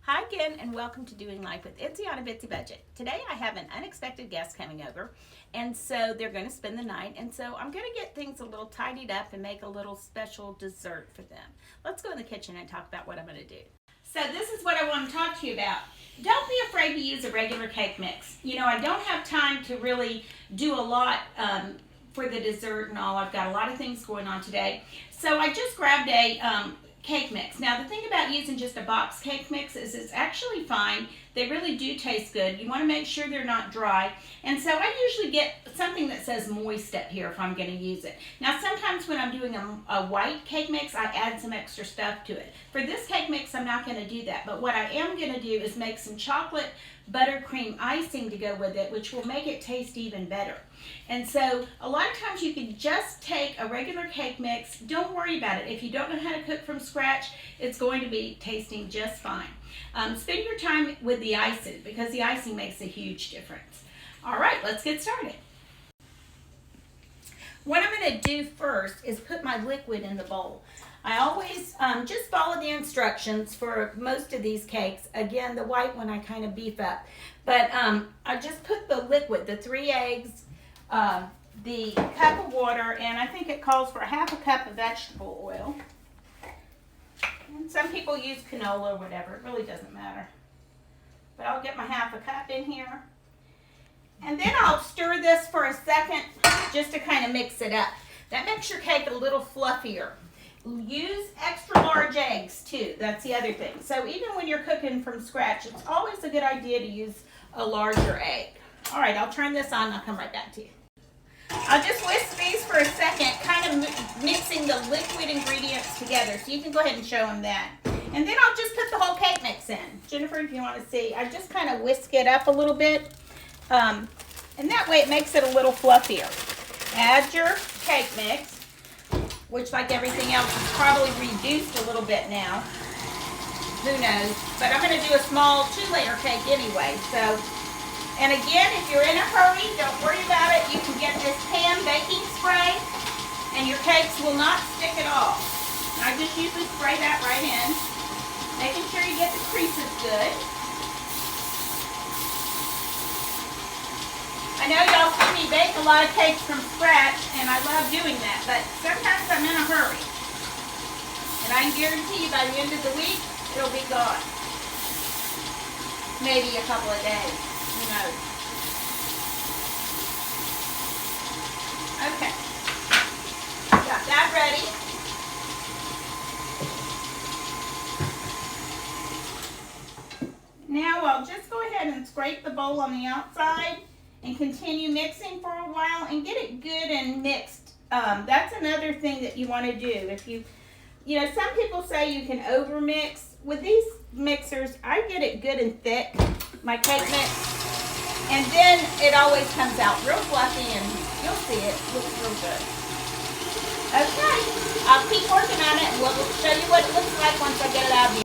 Hi again, and welcome to Doing Life with Itzy on a Bitsy Budget. Today I have an unexpected guest coming over, and so they're going to spend the night, and so I'm going to get things a little tidied up and make a little special dessert for them. Let's go in the kitchen and talk about what I'm going to do. So this is what I want to talk to you about. Don't be afraid to use a regular cake mix. You know, I don't have time to really do a lot for the dessert and all. I've got a lot of things going on today. So I just grabbed a cake mix. Now the thing about using just a box cake mix is it's actually fine. They really do taste good. You want to make sure they're not dry. And so I usually get something that says moist up here if I'm going to use it. Now sometimes when I'm doing a white cake mix, I add some extra stuff to it. For this cake mix, I'm not going to do that. But what I am going to do is make some chocolate buttercream icing to go with it, which will make it taste even better. And so a lot of times you can just take a regular cake mix. Don't worry about it. If you don't know how to cook from scratch, it's going to be tasting just fine. Spend your time with the icing because the icing makes a huge difference. All right, let's get started. What I'm going to do first is put my liquid in the bowl. I always just follow the instructions for most of these cakes. Again, the white one I kind of beef up. But I just put the liquid, the 3 eggs, the cup of water, and I think it calls for ½ a cup of vegetable oil. And some people use canola or whatever. It really doesn't matter. But I'll get my ½ a cup in here. And then I'll stir this for a second just to kind of mix it up. That makes your cake a little fluffier. Use extra large eggs too. That's the other thing. So even when you're cooking from scratch, it's always a good idea to use a larger egg. All right, I'll turn this on and I'll come right back to you. I'll just whisk these for a second, kind of mixing the liquid ingredients together. So you can go ahead and show them that. And then I'll just put the whole cake mix in. Jennifer, if you want to see, I just kind of whisk it up a little bit. And that way it makes it a little fluffier. Add your cake mix, which like everything else is probably reduced a little bit now. Who knows? But I'm going to do a small 2-layer cake anyway. So, and again, if you're in a hurry, don't worry about it. You can get this pan baking spray and your cakes will not stick at all. I just usually spray that right in, making sure you get the creases good. I know y'all see me bake a lot of cakes from scratch, and I love doing that, but sometimes I'm in a hurry. And I can guarantee you by the end of the week, it'll be gone. Maybe a couple of days, who knows. Okay, got that ready. Now I'll just go ahead and scrape the bowl on the outside and continue mixing for a while and get it good and mixed. That's another thing that you want to do. If you know, some people say you can over mix. With these mixers, I get it good and thick, my cake mix, and then it always comes out real fluffy and you'll see it looks real good. Okay, I'll keep working on it and we'll show you what it looks like once I get it out of here.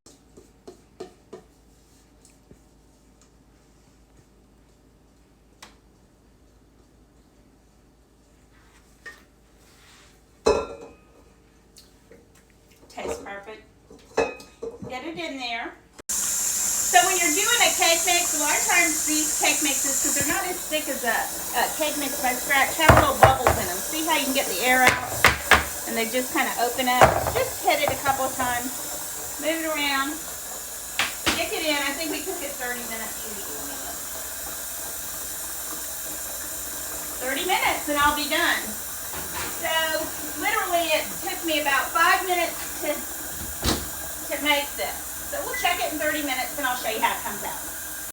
Tastes perfect. Get it in there. So when you're doing a cake mix, a lot of times these cake mixes, because they're not as thick as a cake mix by scratch, have little bubbles in them. See how you can get the air out? And they just kind of open up. Just hit it a couple of times. Move it around. Stick it in. I think we cook it 30 minutes usually. 30 minutes and I'll be done. So literally it took me about 5 minutes to make this. So we'll check it in 30 minutes and I'll show you how it comes out.